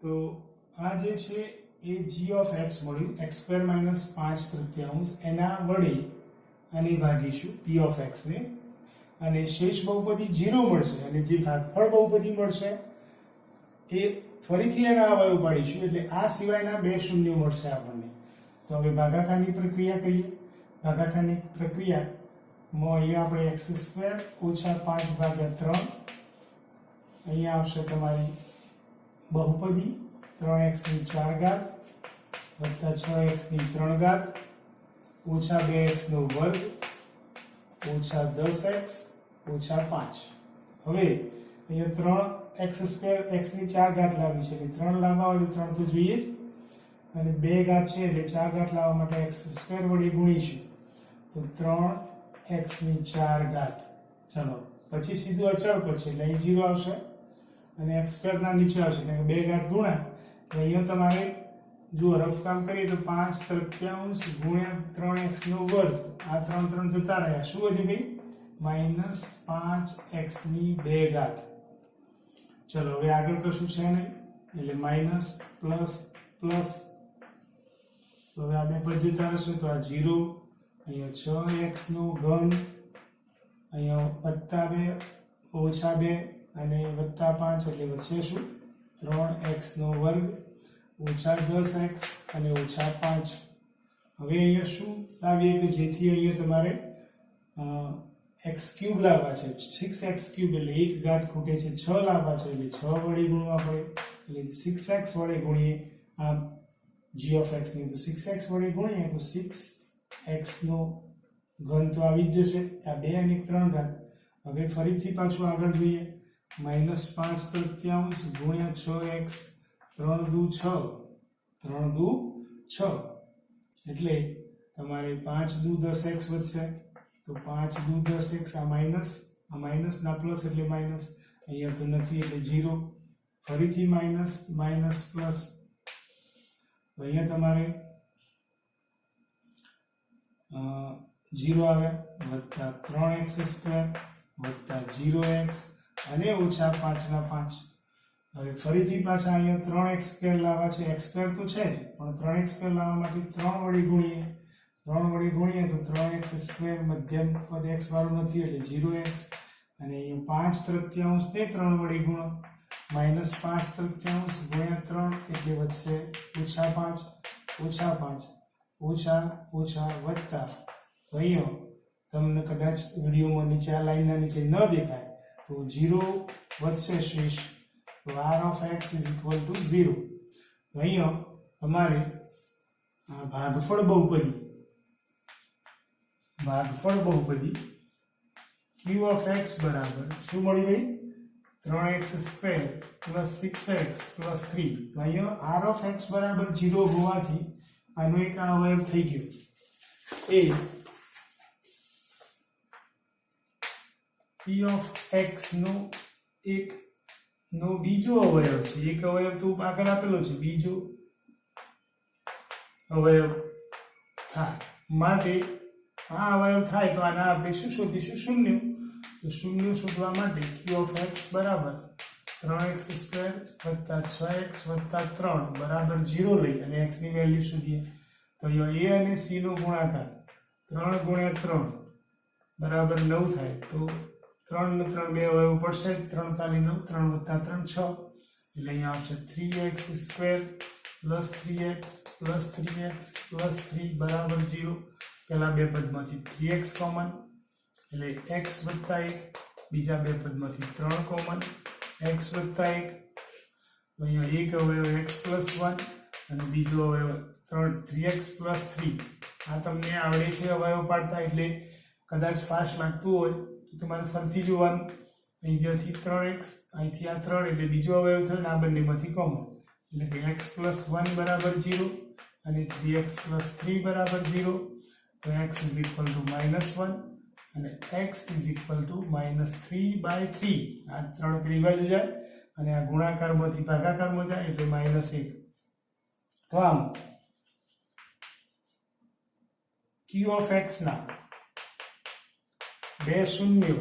તો આ જે છે એ g ઓફ x મળ્યું x સ્ક્વેર માઇનસ 5 તૃતીયાંશ એના વડે આને ભાગીશું p ઓફ x ને અને શેષ બહુપદી 0 મળશે અને જે ભાગફળ બહુપદી મળશે એ ફરીથી એના અવયવ પાડીશું એટલે આ સિવાયના બે શૂન્ય મળશે આપણને. તો હવે ભાગાકારની પ્રક્રિયા કરીએ. ભાગાકારની પ્રક્રિયામાં અહીંયા આપણે x સ્ક્વેર ઓછા 5 ભાગ્યા 3 અહીંયા આવશે તમારી બહુપદી 3x ની 4 ઘાત વત્તા 6x ની 3 ઘાત ઓછા 2x નો વર્ગ ઓછા 10x ઓછા 5. હવે અહીંયા 3x સ્ક્વેર x ની 4 ઘાત લાવી છે એટલે 3 લાવવા હોય તો 3 તો જોઈએ જ અને 2 ઘાત છે એટલે 4 ઘાત લાવવા માટે x સ્ક્વેર વડે ગુણીશું તો 3x ની 4 ઘાત. ચલો પછી સીધું અચળ પછી એટલે અહીં 0 આવશે અને x સ્ક્વેર ના નીચે આવશે એટલે 2 ઘાત ગુણ્યા એટલે અહીંયા તમારે જો રફ કામ કરીએ તો 5 તૃતીયાંશ ગુણ્યા 3x નો વર્ગ આ 3 જતા રહ્યા શું વધ્યું ભાઈ માઈનસ 5x ની 2 ઘાત. ચલો હવે આગળ કશું છે નહીં એટલે માઈનસ પ્લસ પ્લસ તો હવે આ બે પદ જતા રહેશે તો આ 0 અહીંયા 6x નો ઘન અહીંયા વત્તા 2 ઓછા 2 અને વત્તા 5 એટલે વધશે શું 3x નો વર્ગ ઓછા 10x અને ઓછા 5. હવે અહીંયા શું લાવીએ કે જેથી અહીંયા તમારે x ક્યુબ લાવવા છે 6x ક્યુબ એટલે 1 ઘાત ખૂટે છે 6 લાવવા છે એટલે 6 વડે ગુણવા પડે એટલે 6x વડે ગુણીએ આ g of x ની તો 6x વડે ગુણીએ તો 6x નો ઘન તો આવી જ જશે આ 2 અને 3 ઘાત. હવે ફરીથી પાછું આગળ જોઈએ -5 તૃતીયાંશ ગુણ્યા 6x 3 દુ 6 3 દુ 6 એટલે તમારે 5 દુ 10x વધશે તો 5 દુ 10x આ માઈનસ ના પ્લસ એટલે માઈનસ અહીંયા તો નથી એટલે 0 ફરીથી માઈનસ પ્લસ તો અહીંયા તમારે 0 આવ્યા વત્તા 3x સ્ક્વેર વત્તા 0x અને ઓછા 5 ના 5. હવે ફરીથી પાછા અહીંયા 3x સ્ક્વેર લાવવા છે x સ્ક્વેર તો છે જ પણ 3x સ્ક્વેર લાવવા માટે 3 વડે ગુણીએ તો 3x સ્ક્વેર મધ્યમ પદ x વાળું નથી એટલે 0x અને અહીંયા 5 તૃતીયાંશ ને 3 વડે ગુણો -5 તૃતીયાંશ ગુણ્યા 3 એટલે વધશે ઓછા 5 ઓછા વત્તા તો અહીંયા તમને કદાચ વિડીયોમાં નીચે આ લાઈનના નીચે ન દેખાય તો 0 વધશે શેષ તો r of x is equal to 0. તો અહીંયા તમારે આ ભાગફળ બહુપદી q of x બરાબર શું મળ્યું ભાઈ 3x square plus 6x plus 3. તો અહીંયા r of x બરાબર 0 હોવાથી આનો એક અવયવ થઈ ગયો એ p of x નો બીજો અવયવ છે. એક અવયવ તો આગળ આપેલો છે બીજો અવયવ થાય માટે આ અવયવ થાય તો આના આપણે શું શોધીશું શૂન્ય. તો શૂન્ય શોધવા માટે q of x બરાબર 3x સ્ક્વેર વત્તા 6x વત્તા 3 બરાબર 0 લઈ અને x ની વેલ્યુ શોધીએ તો અહીંયા a અને c નો ગુણાકાર 3 ગુણ્યા 3 બરાબર 9 થાય તો 3 ને 3 બે અવયવ પડશે 3 તાલી 9 3 વત્તા 3 6 એટલે અહીંયા આવશે 3x square plus 3x plus 3x plus 3 બરાબર 0. પહેલા બે પદમાંથી 3x કોમન એટલે x વત્તા 1 બીજા બે પદમાંથી 3 કોમન x વત્તા 1 તો અહીંયા એક અવયવ x પ્લસ 1 અને બીજો અવયવ 3x પ્લસ 3. આ તમને આવડે છે અવયવ પાડતા એટલે કદાચ ફાસ્ટ લાગતું હોય તો તમારે ફરીથી જોવાનું અહીંયાથી 3x અહીંથી આ 3 એટલે બીજો અવયવ છે ને આ બંનેમાંથી કોમન એટલે કે x પ્લસ 1 બરાબર 0 અને 3x પ્લસ 3 બરાબર 0 તો x is equal to -1 અને x is equal to -3/3. આ 3 પેલી બાજુ જાય અને આ ગુણાકારમાંથી ભાગાકારમાં જાય એટલે -1. તો આમ q of x ના બે શૂન્યો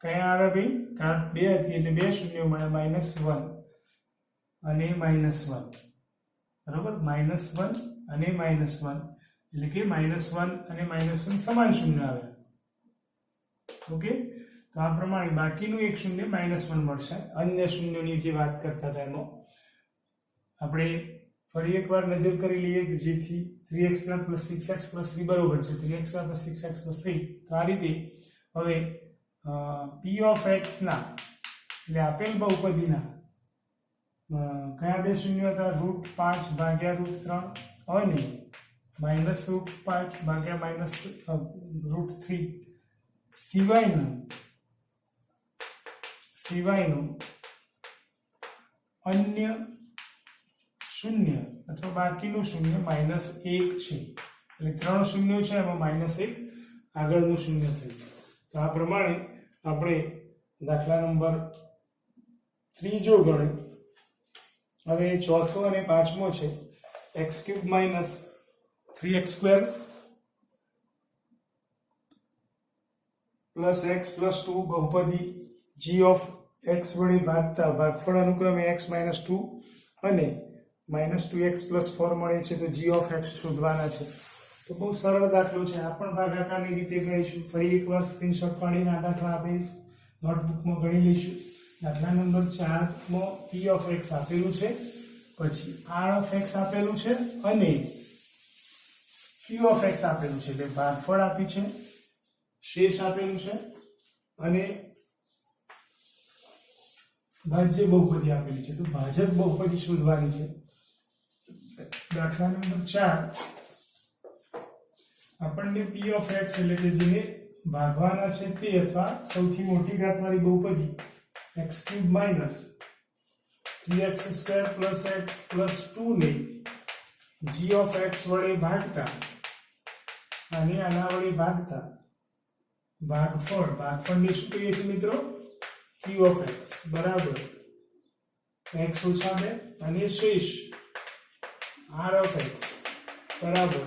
કયા આવે ભાઈ કારણ 2 હતી એટલે બે શૂન્યો મળે -1 અને -1, બરાબર, -1 અને -1 એટલે કે -1 અને -1 સમાન શૂન્ય આવે. ઓકે, તો આ પ્રમાણે બાકીનું એક શૂન્ય -1 મળશે. અન્ય શૂન્યની જે વાત કરતા હતા એમાં આપણે ફરી એકવાર નજર કરી લઈએ કે જેથી 3x² + 6x + 3 બરોબર છે 3x² + 6x + 3. તો આ રીતે હવે p ઓફ x ના એટલે આપેલ બહુપદીના કયા બે શૂન્ય હતા? √5 ભાગ્યા √3 અને -√5 ભાગ્યા -√3 સિવાયનું અન્ય શૂન્ય અથવા બાકીનું શૂન્ય -1 છે. એટલે 3 શૂન્યો છે એમાં -1 આગળનું શૂન્ય થયું. તો આ પ્રમાણે આપણે દાખલા નંબર 3 ગણ્યો. હવે ચોથો અને પાંચમો છે x³ - 3x² + x + 2 બહુપદી g ઓફ x વડે ભાગતા ભાગફળ અનુક્રમે x - 2 અને -2x + 4 મળે છે. તો g ઓફ x શોધવાના છે. તો બહુ સરળ દાખલો છે. આ પણ ભાગાકારની રીતે ગણીશું. ફરી એકવાર સ્ક્રીનશોટ પાડીને આ દાખલા આપણે નોટબુકમાં ગણી લઈશું. દાખલા નંબર 4 માં p ઓફ x આપેલું છે, પછી r ઓફ x આપેલું છે અને q ઓફ x આપેલું છે. એટલે ભાગફળ આપ્યું છે, શેષ આપેલું છે અને ભાજ્ય બહુપદી આપેલી છે. તો ભાજક બહુપદી શોધવાની છે. દાખલા નંબર 4 આપણને p ઓફ x એટલે કે જેને ભાગવાના છે તે અથવા સૌથી મોટી ઘાતવાળી બહુપદી x³ - 3x² + x + 2 ને g ઓફ x વડે ભાગતા અને આના વડે ભાગતા ભાગફળને શું કહીએ છીએ મિત્રો? q ઓફ x બરાબર x - 2 અને શેષ r ઓફ x બરાબર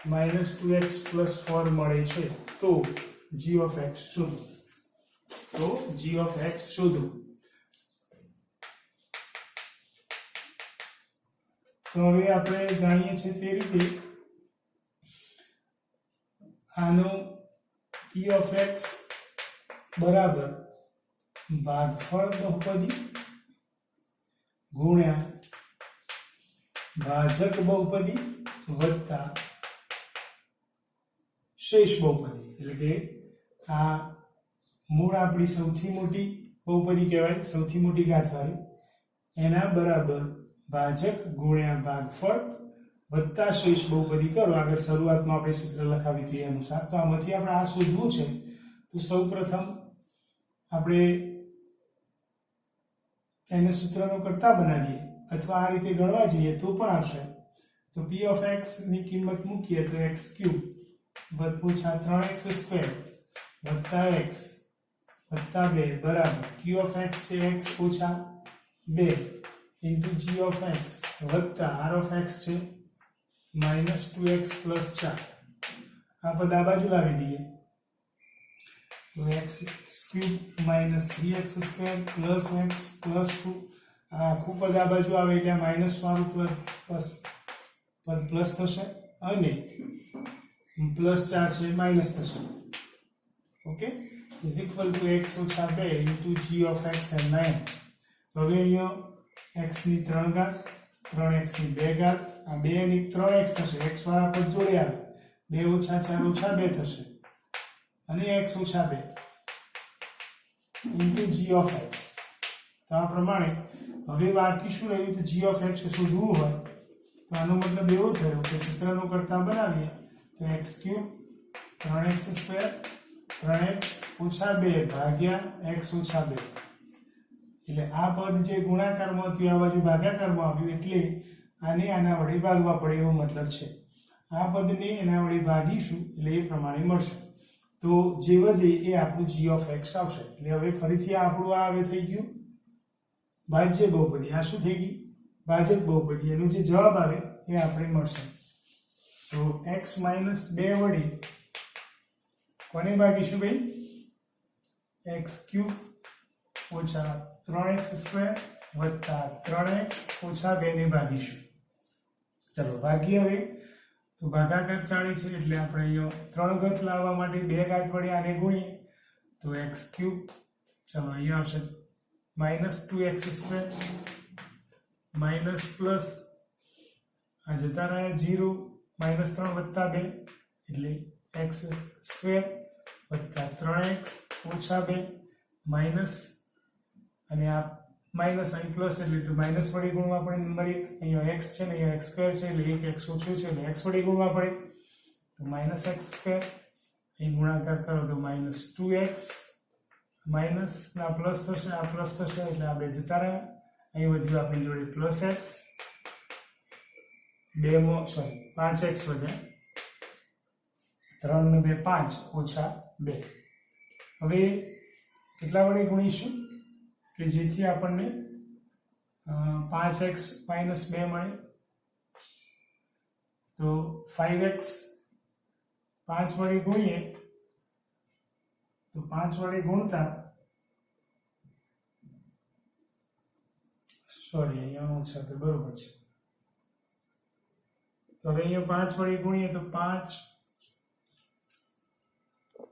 -2x + 4 મળે છે. તો g ઓફ x શોધો. તો હવે આપણે જાણીએ છીએ તે રીતે આનો p ઓફ x બરાબર ભાગફળ બહુપદી ગુણ્યા ભાજક બહુપદી વત્તા શેષ બહુપદી. એટલે કે આ મૂળ આપણી સૌથી મોટી બહુપદી કહેવાય, સૌથી મોટી ઘાતવાળી, એના બરાબર ભાજક ગુણ્યા ભાગફળ વત્તા શેષ બહુપદી કરો. આગળ શરૂઆતમાં આપણે સૂત્ર લખાવી તે અનુસાર. તો આમાંથી આપણે આ શોધવું છે. તો સૌપ્રથમ આપણે તેને સૂત્રનો કરતા બનાવીએ અથવા આ રીતે ગણવા જઈએ તો પણ આવશે. તો p ઓફ x ની કિંમત મૂકીએ તો x³ - 3x² + x + 2 બરાબર q ઓફ x છે x - 2 g ઓફ x વત્તા r ઓફ x છે -2x + 4. આ પદ આ બાજુ લાવી દઈએ તો x³ - 3x² + x + 2 આ આખું પદ આ બાજુ આવે એટલે માઈનસ વાળું પદ પ્લસ થશે અને +4 છે માઈનસ થશે. Okay, is equal to x - 2 g of x and 9. તો હવે અહીંયા x ની 3 ઘાત 3x ની 2 ઘાત આ 2 ની 3x થશે. x વાળા પદ જોડે આવે 2 - 4 - 2 થશે અને x - 2 g ઓફ x. તો આ પ્રમાણે હવે બાકી શું રહ્યું? તો g ઓફ x શોધવું હોય તો આનો મતલબ એવો થયો કે સૂત્રનો કરતા બનાવીએ તો x³ 3x² 3x - 2 ભાગ્યા x - 2. એટલે આ પદ જે ગુણાકારમાં હતું આ બાજુ ભાગાકારમાં આવ્યું એટલે આને આના વડે ભાગવા પડે એવો મતલબ છે. આ પદને એના વડે ભાગીશું એટલે એ પ્રમાણે મળશે. તો જે વધે એ આપણું g ઓફ x આવશે. એટલે હવે ફરીથી આપણું આ હવે થઈ ગયું ભાજ્ય બહુપદી. આ શું થઈ ગઈ? ભાજક બહુપદી. એનો જે જવાબ આવે એ આપણે મળશે. તો x - 2 વડે કોને ભાગીશું ભાઈ? x³ - 3x² વત્તા 3x ઓછા 2 ને ભાગીશું. ચલો ભાગીએ હવે. તો ભાગાકાર 40 છે એટલે આપણે અહીંયા 3 ઘાત લાવવા માટે 2 ઘાત વડે આને ગુણીએ તો x3. ચલો અહીંયા આવશે -2x² માઇનસ પ્લસ આ જતા રહ્યા 0 -3 વત્તા 2 એટલે x² વત્તા 3x ઓછા 2 માઇનસ અને આ માઇનસ અહીં પ્લસ એટલે તો માઇનસ વડે ગુણવા પડે નંબર 1. અહીંયા x છે ને અહીંયા x² છે એટલે 1x ઓછું છે એટલે x વડે ગુણવા પડે તો -x². અહીં ગુણાકાર કરો તો -2x માઇનસ ના પ્લસ થશે આ પ્લસ થશે એટલે આપણે જતા રહ્યા. અહીં વધ્યું આપણી જોડે +x 5x વધ્યા 3 ને 2 5 ઓછા 2. હવે કેટલા વડે ગુણીશું કે જેથી આપણને 5x - 2 મળે તો 5x 5 વડે ગુણીએ તો 5 વડે ગુણતા સોરી અહીંયા ઓછા તો બરોબર છે. તો હવે અહીંયા 5 વડે ગુણીએ તો 5